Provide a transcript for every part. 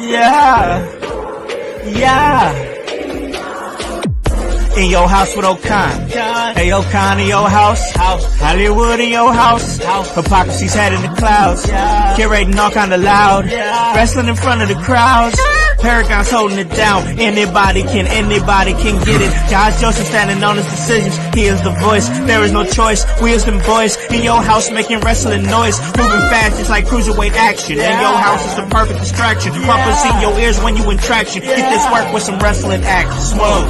Yeah. Yeah. In your house with O'Con. Hey, O'Con in your house. Hollywood in your house. Hypocrisy's head in the clouds. Curating all kind of loud. Wrestling in front of the crowds. Paragon's holding it down. Anybody can get it. Josh Joseph standing on his decisions. He is the voice. There is no choice. We as them boys in your house making wrestling noise. Moving fast just like cruiserweight action. In your house is the perfect distraction. Pumpers in your ears when you in traction. Get this work with some wrestling action. Smoke.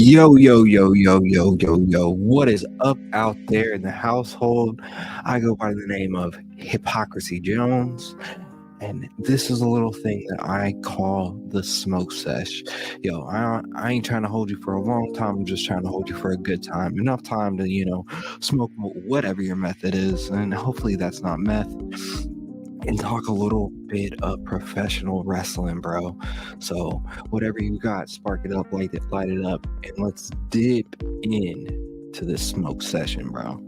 Yo. What is up out there in the household? I go by the name of Hypocrisy Jones, and this is a little thing that I call the smoke sesh. Yo, I ain't trying to hold you for a long time. I'm just trying to hold you for a good time. Enough time to, smoke whatever your method is, and hopefully that's not meth. And talk a little bit of professional wrestling, bro. So whatever you got, spark it up, light it up, and let's dip in to this smoke session, bro.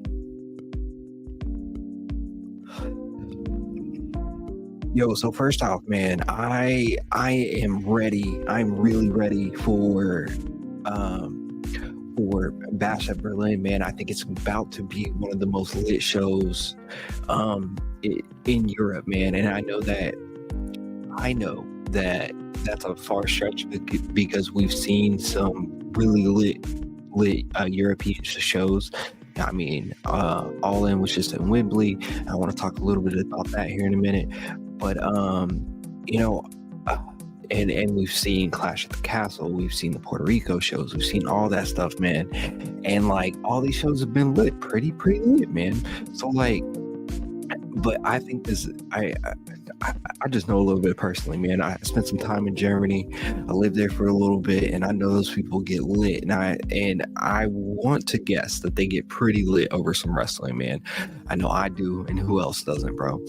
Yo, so first off, man, I am ready. I'm really ready for Bash at Berlin, man. I think it's about to be one of the most lit shows in Europe, man. And I know that that's a far stretch because we've seen some really lit European shows. I mean, All In was just in Wembley. I want to talk a little bit about that here in a minute, but and we've seen Clash at the Castle, we've seen the Puerto Rico shows, we've seen all that stuff, man. And like all these shows have been lit, pretty lit, man. So like, but I think I just know a little bit personally, man. I spent some time in Germany. I lived there for a little bit, and I know those people get lit. And I want to guess that they get pretty lit over some wrestling, man. I know I do, and who else doesn't, bro?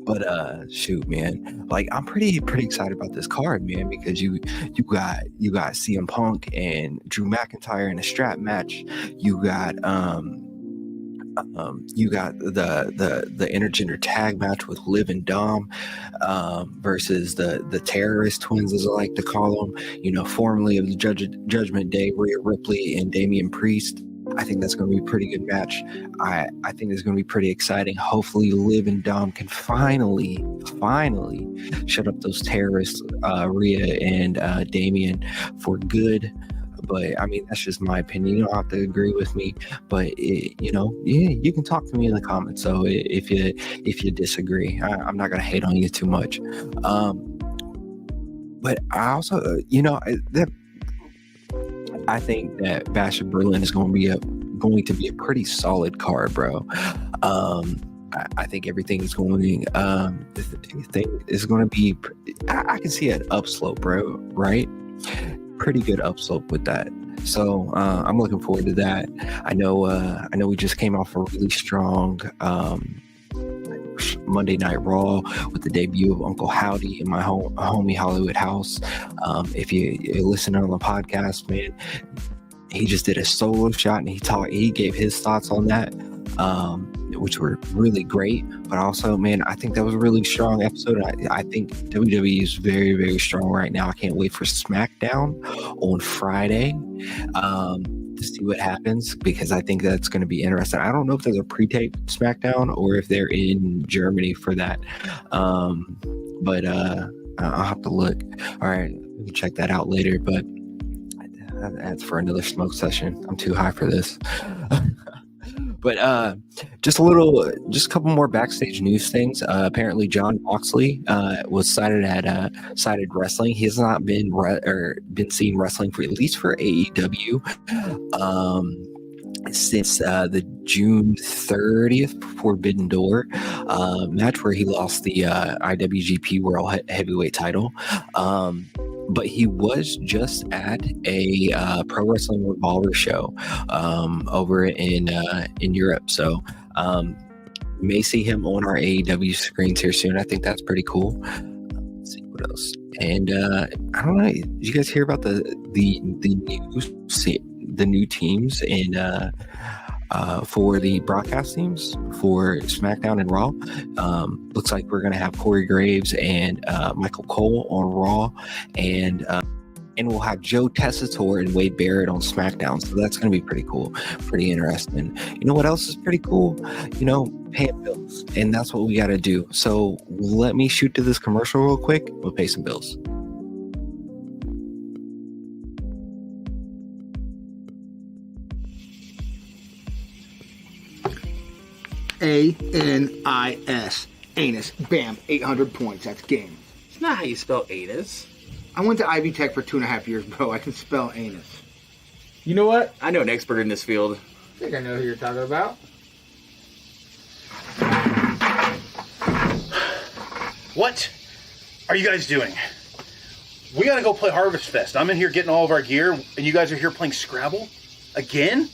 But shoot, man, like I'm pretty excited about this card, man, because you got CM Punk and Drew McIntyre in a strap match. You got the intergender tag match with Liv and Dom versus the terrorist twins, as I like to call them, formerly of the Judgment Day, Rhea Ripley and Damian Priest. I think that's going to be a pretty good match. I think it's going to be pretty exciting. Hopefully Liv and Dom can finally shut up those terrorists, Rhea and Damian, for good. But I mean, that's just my opinion. You don't have to agree with me, but you can talk to me in the comments. So if you disagree, I'm not gonna hate on you too much. But I also, I think that Bash of Berlin is going to be a pretty solid card, bro. I think everything is going. The thing is going to be. I can see an upslope, bro. Right. Pretty good upslope with that, so I'm looking forward to that. I know we just came off a really strong Monday Night Raw with the debut of Uncle Howdy in my homie Hollywood House. If you listen on the podcast, man, he just did a solo shot and he gave his thoughts on that, which were really great. But also, man, I think that was a really strong episode. I think WWE is very, very strong right now. I can't wait for SmackDown on Friday to see what happens, because I think that's going to be interesting. I don't know if there's a pre-tape SmackDown or if they're in Germany for that. But I'll have to look. All right, we can check that out later. But that's for another smoke session. I'm too high for this. But just a couple more backstage news things. Apparently, Jon Moxley was cited at Cited Wrestling. He has not been seen wrestling for at least for AEW since the June 30th Forbidden Door match where he lost the IWGP World Heavyweight title. but he was just at a Pro Wrestling Revolver show over in Europe. So may see him on our AEW screens here soon. I think that's pretty cool. Let's see what else. And I don't know. Did you guys hear about the new teams in for the broadcast teams for SmackDown and Raw? Looks like we're gonna have Corey Graves and Michael Cole on Raw, and we'll have Joe Tessitore and Wade Barrett on SmackDown. So that's gonna be pretty cool, pretty interesting. You know what else is pretty cool? Paying bills, and that's what we got to do. So let me shoot to this commercial real quick. We'll pay some bills. ANIS. Anus. Bam. 800 points. That's game. It's not how you spell anus. I went to Ivy Tech for 2.5 years, bro. I can spell anus. You know what? I know an expert in this field. I think I know who you're talking about. What are you guys doing? We gotta go play Harvest Fest. I'm in here getting all of our gear, and you guys are here playing Scrabble? Again?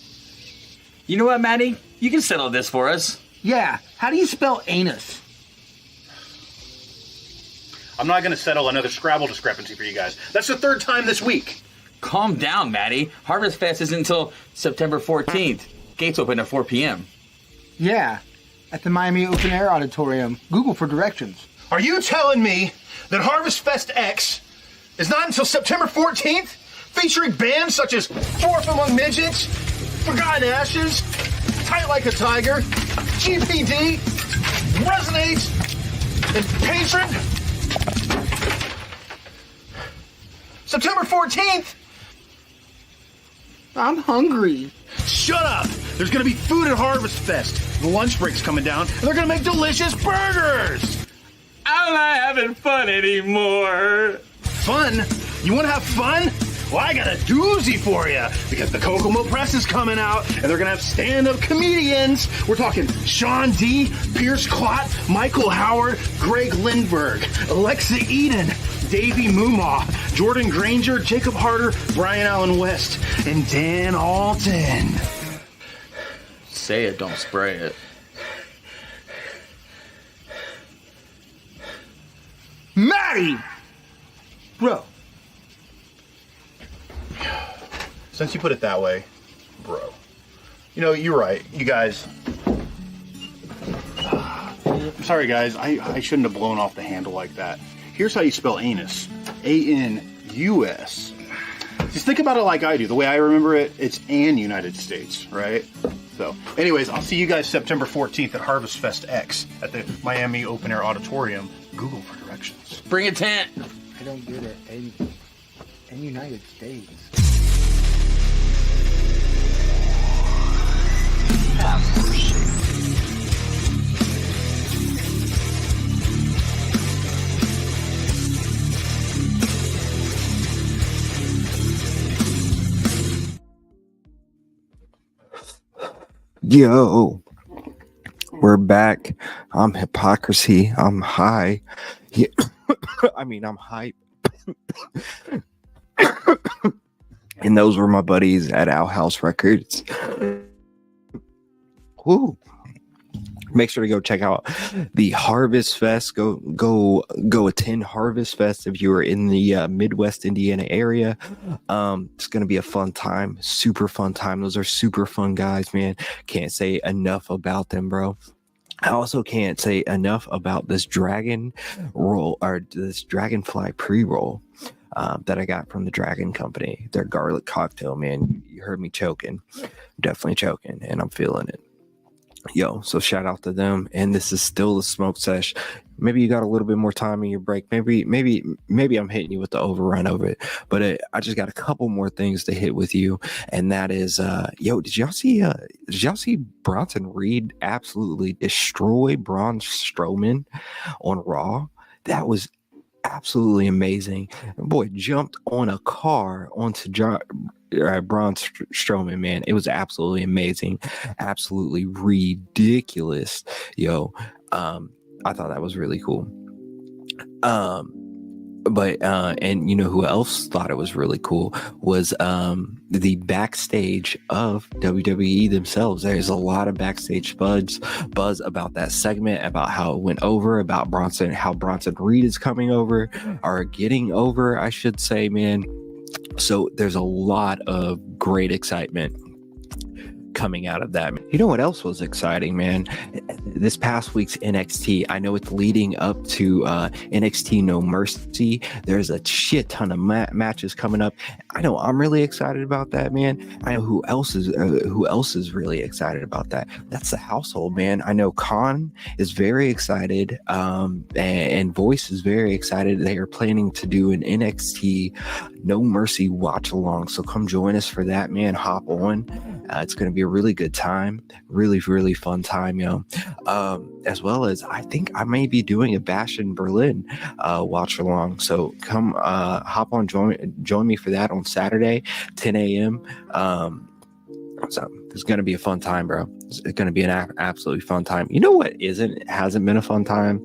You know what, Maddie? You can settle this for us. Yeah. How do you spell anus? I'm not gonna settle another Scrabble discrepancy for you guys. That's the third time this week. Calm down, Maddie. Harvest Fest isn't until September 14th. Gates open at 4 p.m. Yeah. At the Miami Open Air Auditorium. Google for directions. Are you telling me that Harvest Fest X is not until September 14th? Featuring bands such as Fourth Among Midgets, Forgotten Ashes, Tight Like a Tiger, GPD, Resonate, and Patron? September 14th? I'm hungry. Shut up! There's gonna be food at Harvest Fest. The lunch break's coming down, and they're gonna make delicious burgers! I'm not having fun anymore. Fun? You wanna have fun? Well, I got a doozy for you, because the Kokomo Press is coming out, and they're gonna have stand-up comedians. We're talking Sean D., Pierce Clott, Michael Howard, Greg Lindberg, Alexa Eden, Davey Moomaw, Jordan Granger, Jacob Harder, Brian Allen West, and Dan Alton. Say it, don't spray it. Maddie! Bro. Since you put it that way, bro. You're right. You guys. I'm sorry, guys. I shouldn't have blown off the handle like that. Here's how you spell anus. A-N-U-S. Just think about it like I do. The way I remember it, it's an United States, right? So, anyways, I'll see you guys September 14th at Harvest Fest X at the Miami Open Air Auditorium. Google for directions. Bring a tent. I don't get it. In United States. Yo, we're back. I'm hypocrisy. I'm high. Yeah. I'm hype. And those were my buddies at Owl House Records. Woo. Make sure to go check out the Harvest Fest. Go attend Harvest Fest if you are in the Midwest Indiana area. It's gonna be a fun time, super fun time. Those are super fun guys, man. Can't say enough about them, bro. I also can't say enough about this dragon roll or this dragonfly pre-roll that I got from the Dragon Company. Their garlic cocktail, man. You heard me choking, definitely choking, and I'm feeling it. Yo, so shout out to them. And this is still the Smoke Sesh. Maybe you got a little bit more time in your break. Maybe I'm hitting you with the overrun of it. But I just got a couple more things to hit with you, and that is, did y'all see Bronson Reed absolutely destroy Braun Strowman on Raw? That was absolutely amazing. Boy jumped on a car onto Braun Strowman, man. It was absolutely amazing, absolutely ridiculous. Yo, I thought that was really cool. But and you know who else thought it was really cool was the backstage of WWE themselves. There's a lot of backstage buzz about that segment, about how it went over, about how Bronson Reed is coming over, or getting over, I should say, man. So there's a lot of great excitement coming out of that. You know what else was exciting, man? This past week's NXT, I know it's leading up to NXT No Mercy. There's a shit ton of matches coming up. I know I'm really excited about that, man. I know who else is really excited about that. That's the household, man. I know Khan is very excited, and Voice is very excited. They are planning to do an NXT No Mercy watch along. So come join us for that, man. Hop on. It's going to be a really good time, really, really fun time, as well as I think I may be doing a Bash in Berlin watch along. So come hop on, join me for that on Saturday, 10 a.m. So it's going to be a fun time, bro. It's going to be an absolutely fun time. You know what hasn't been a fun time?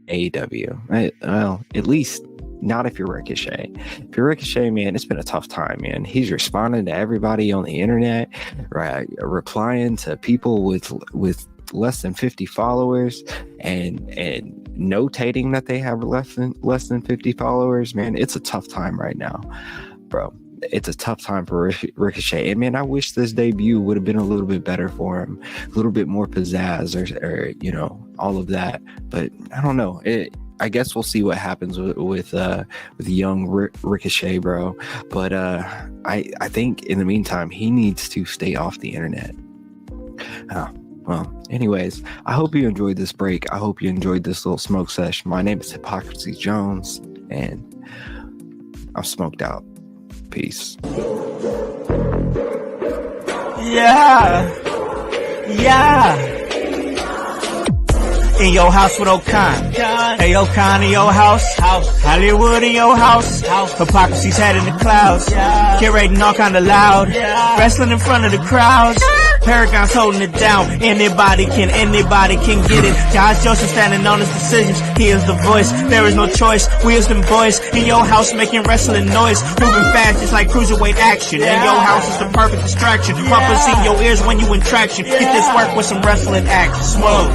AEW. Well, at least not if you're Ricochet. If you're Ricochet, man, it's been a tough time, man. He's responding to everybody on the internet, right? Replying to people with less than 50 followers and notating that they have less than 50 followers, man. It's a tough time right now, bro. It's a tough time for Ricochet. And man, I wish this debut would have been a little bit better for him, a little bit more pizzazz or you know, all of that. But I don't know. I guess we'll see what happens with young Ricochet, bro. But I think in the meantime, he needs to stay off the internet. Well, anyways, I hope you enjoyed this break. I hope you enjoyed this little smoke sesh. My name is Hypocrisy Jones, and I'm smoked out. Peace. Yeah. In your house with O'Con. Hey, O'Con in your house. Hollywood in your house. Hypocrisy's head in the clouds. Curating all kind of loud. Wrestling in front of the crowds. Paragon's holding it down. Anybody can get it. Josh Joseph standing on his decisions. He is the voice. There is no choice. We as them boys in your house making wrestling noise. Moving fast just like cruiserweight action. And your house is the perfect distraction. Pumpers in your ears when you in traction. Get this work with some wrestling action. Smoke.